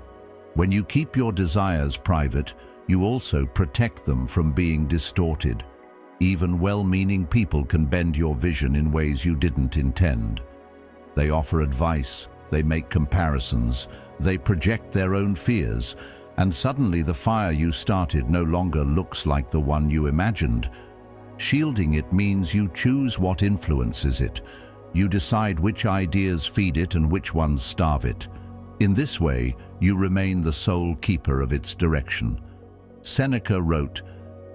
When you keep your desires private, you also protect them from being distorted. Even well-meaning people can bend your vision in ways you didn't intend. They offer advice, they make comparisons, they project their own fears, and suddenly the fire you started no longer looks like the one you imagined. Shielding it means you choose what influences it. You decide which ideas feed it and which ones starve it. In this way, you remain the sole keeper of its direction. Seneca wrote,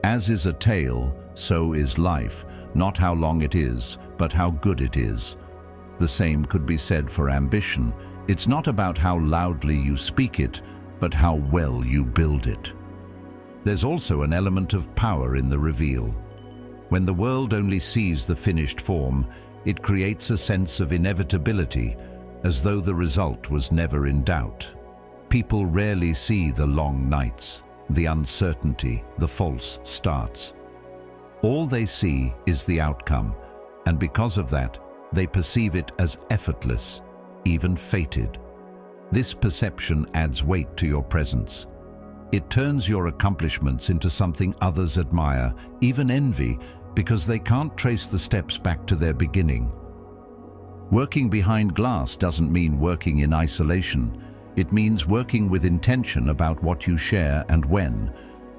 "As is a tale, so is life, not how long it is, but how good it is." The same could be said for ambition. It's not about how loudly you speak it, but how well you build it. There's also an element of power in the reveal. When the world only sees the finished form, it creates a sense of inevitability, as though the result was never in doubt. People rarely see the long nights, the uncertainty, the false starts. All they see is the outcome, and because of that, they perceive it as effortless, even fated. This perception adds weight to your presence. It turns your accomplishments into something others admire, even envy, because they can't trace the steps back to their beginning. Working behind glass doesn't mean working in isolation. It means working with intention about what you share and when.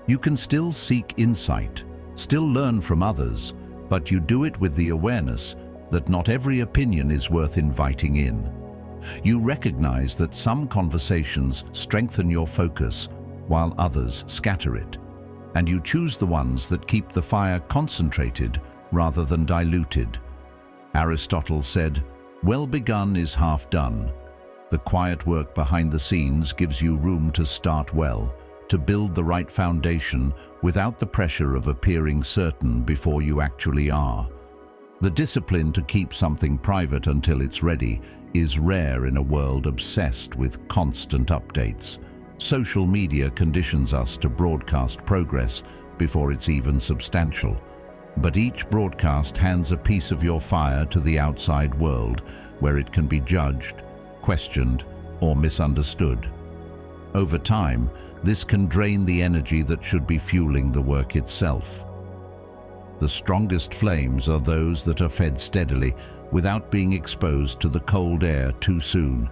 You can still seek insight, still learn from others, but you do it with the awareness that not every opinion is worth inviting in. You recognize that some conversations strengthen your focus while others scatter it, and you choose the ones that keep the fire concentrated rather than diluted. Aristotle said, "Well begun is half done." The quiet work behind the scenes gives you room to start well, to build the right foundation without the pressure of appearing certain before you actually are. The discipline to keep something private until it's ready is rare in a world obsessed with constant updates. Social media conditions us to broadcast progress before it's even substantial. But each broadcast hands a piece of your fire to the outside world, where it can be judged, questioned, or misunderstood. Over time, this can drain the energy that should be fueling the work itself. The strongest flames are those that are fed steadily without being exposed to the cold air too soon.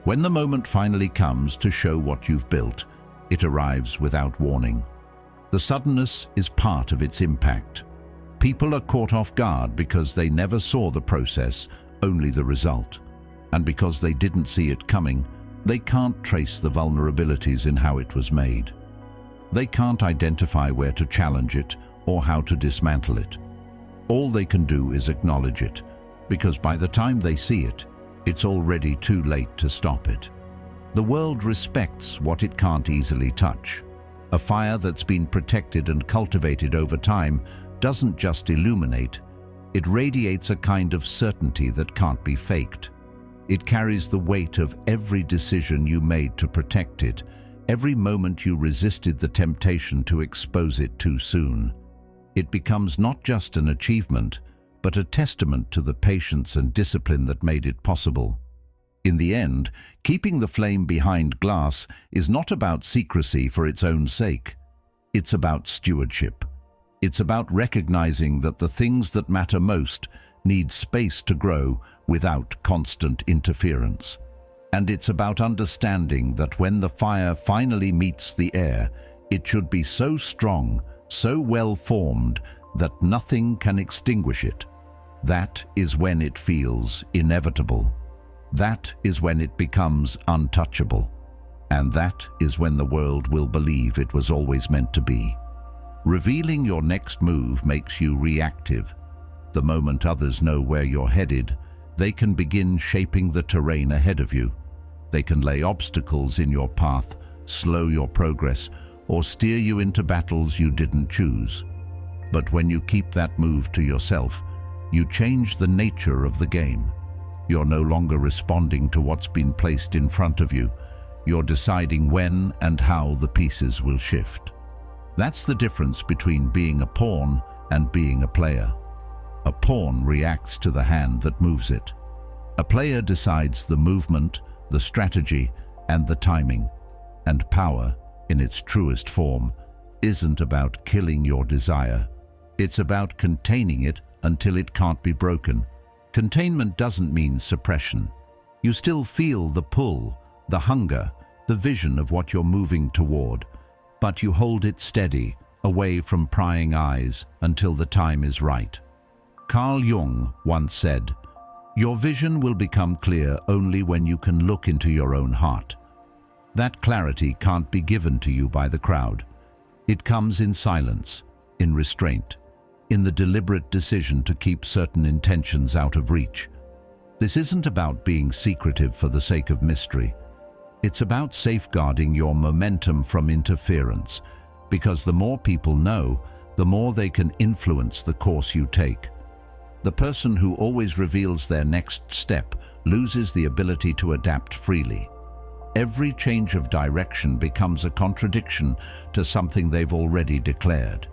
When the moment finally comes to show what you've built, it arrives without warning. The suddenness is part of its impact. People are caught off guard because they never saw the process, only the result. And because they didn't see it coming, they can't trace the vulnerabilities in how it was made. They can't identify where to challenge it or how to dismantle it. All they can do is acknowledge it, because by the time they see it, it's already too late to stop it. The world respects what it can't easily touch. A fire that's been protected and cultivated over time doesn't just illuminate, it radiates a kind of certainty that can't be faked. It carries the weight of every decision you made to protect it, every moment you resisted the temptation to expose it too soon. It becomes not just an achievement, but a testament to the patience and discipline that made it possible. In the end, keeping the flame behind glass is not about secrecy for its own sake. It's about stewardship. It's about recognizing that the things that matter most need space to grow without constant interference. And it's about understanding that when the fire finally meets the air, it should be so strong, so well formed, that nothing can extinguish it. That is when it feels inevitable. That is when it becomes untouchable. And that is when the world will believe it was always meant to be. Revealing your next move makes you reactive. The moment others know where you're headed, they can begin shaping the terrain ahead of you. They can lay obstacles in your path, slow your progress, or steer you into battles you didn't choose. But when you keep that move to yourself, you change the nature of the game. You're no longer responding to what's been placed in front of you. You're deciding when and how the pieces will shift. That's the difference between being a pawn and being a player. A pawn reacts to the hand that moves it. A player decides the movement, the strategy, and the timing. And power, in its truest form, isn't about killing your desire. It's about containing it until it can't be broken. Containment doesn't mean suppression. You still feel the pull, the hunger, the vision of what you're moving toward, but you hold it steady, away from prying eyes, until the time is right. Carl Jung once said, "Your vision will become clear only when you can look into your own heart." That clarity can't be given to you by the crowd. It comes in silence, in restraint, in the deliberate decision to keep certain intentions out of reach. This isn't about being secretive for the sake of mystery. It's about safeguarding your momentum from interference, because the more people know, the more they can influence the course you take. The person who always reveals their next step loses the ability to adapt freely. Every change of direction becomes a contradiction to something they've already declared.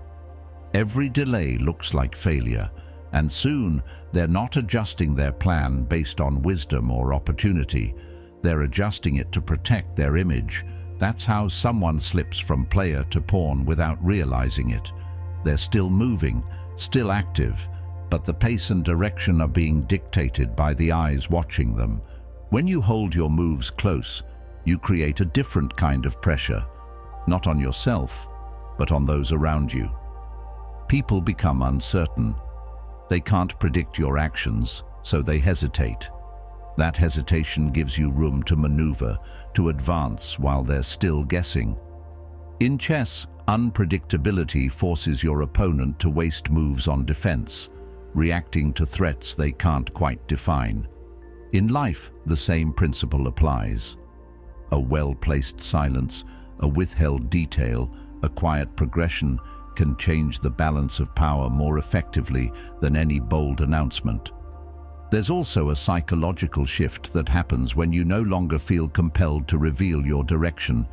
Every delay looks like failure, and soon they're not adjusting their plan based on wisdom or opportunity. They're adjusting it to protect their image. That's how someone slips from player to pawn without realizing it. They're still moving, still active, but the pace and direction are being dictated by the eyes watching them. When you hold your moves close, you create a different kind of pressure, not on yourself, but on those around you. People become uncertain. They can't predict your actions, so they hesitate. That hesitation gives you room to maneuver, to advance while they're still guessing. In chess, unpredictability forces your opponent to waste moves on defense, reacting to threats they can't quite define. In life, the same principle applies. A well-placed silence, a withheld detail, a quiet progression can change the balance of power more effectively than any bold announcement. There's also a psychological shift that happens when you no longer feel compelled to reveal your direction.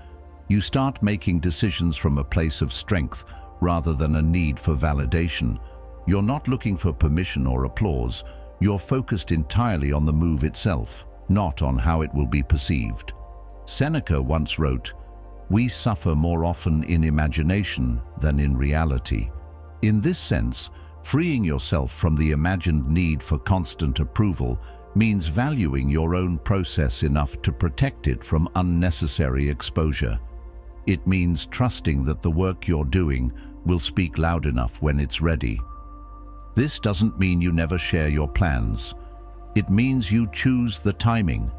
You start making decisions from a place of strength rather than a need for validation. You're not looking for permission or applause. You're focused entirely on the move itself, not on how it will be perceived. Seneca once wrote, "We suffer more often in imagination than in reality." In this sense, freeing yourself from the imagined need for constant approval means valuing your own process enough to protect it from unnecessary exposure. It means trusting that the work you're doing will speak loud enough when it's ready. This doesn't mean you never share your plans. It means you choose the timing.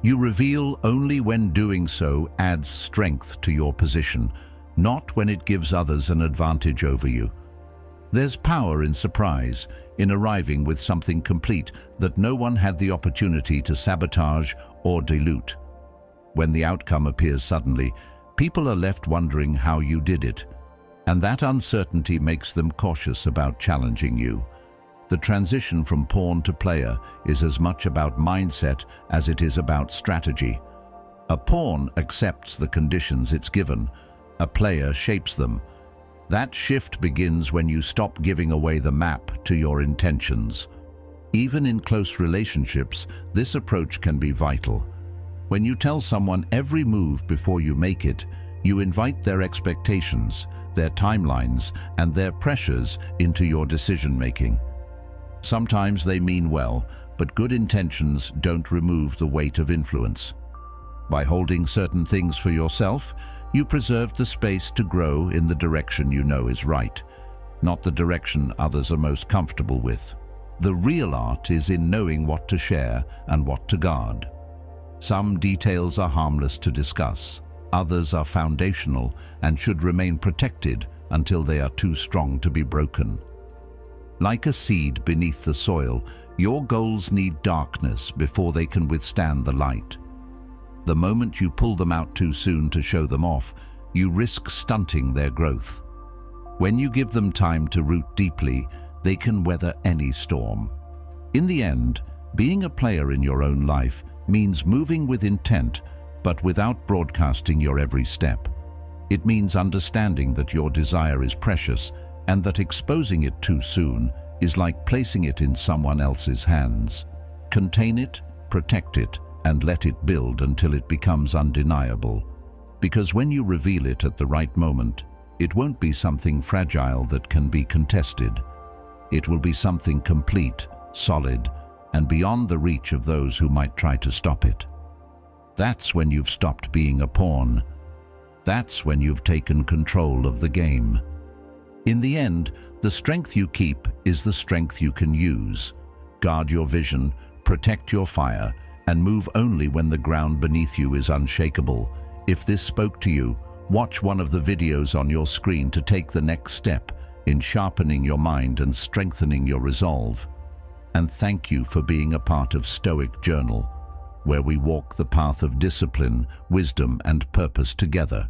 You reveal only when doing so adds strength to your position, not when it gives others an advantage over you. There's power in surprise, in arriving with something complete that no one had the opportunity to sabotage or dilute. When the outcome appears suddenly, people are left wondering how you did it, and that uncertainty makes them cautious about challenging you. The transition from pawn to player is as much about mindset as it is about strategy. A pawn accepts the conditions it's given. A player shapes them. That shift begins when you stop giving away the map to your intentions. Even in close relationships, this approach can be vital. When you tell someone every move before you make it, you invite their expectations, their timelines, and their pressures into your decision-making. Sometimes they mean well, but good intentions don't remove the weight of influence. By holding certain things for yourself, you preserve the space to grow in the direction you know is right, not the direction others are most comfortable with. The real art is in knowing what to share and what to guard. Some details are harmless to discuss. Others are foundational and should remain protected until they are too strong to be broken. Like a seed beneath the soil, your goals need darkness before they can withstand the light. The moment you pull them out too soon to show them off, you risk stunting their growth. When you give them time to root deeply, they can weather any storm. In the end, being a player in your own life means moving with intent, but without broadcasting your every step. It means understanding that your desire is precious and that exposing it too soon is like placing it in someone else's hands. Contain it, protect it, and let it build until it becomes undeniable. Because when you reveal it at the right moment, it won't be something fragile that can be contested. It will be something complete, solid, and beyond the reach of those who might try to stop it. That's when you've stopped being a pawn. That's when you've taken control of the game. In the end, the strength you keep is the strength you can use. Guard your vision, protect your fire, and move only when the ground beneath you is unshakable. If this spoke to you, watch one of the videos on your screen to take the next step in sharpening your mind and strengthening your resolve. And thank you for being a part of Stoic Journal, where we walk the path of discipline, wisdom, and purpose together.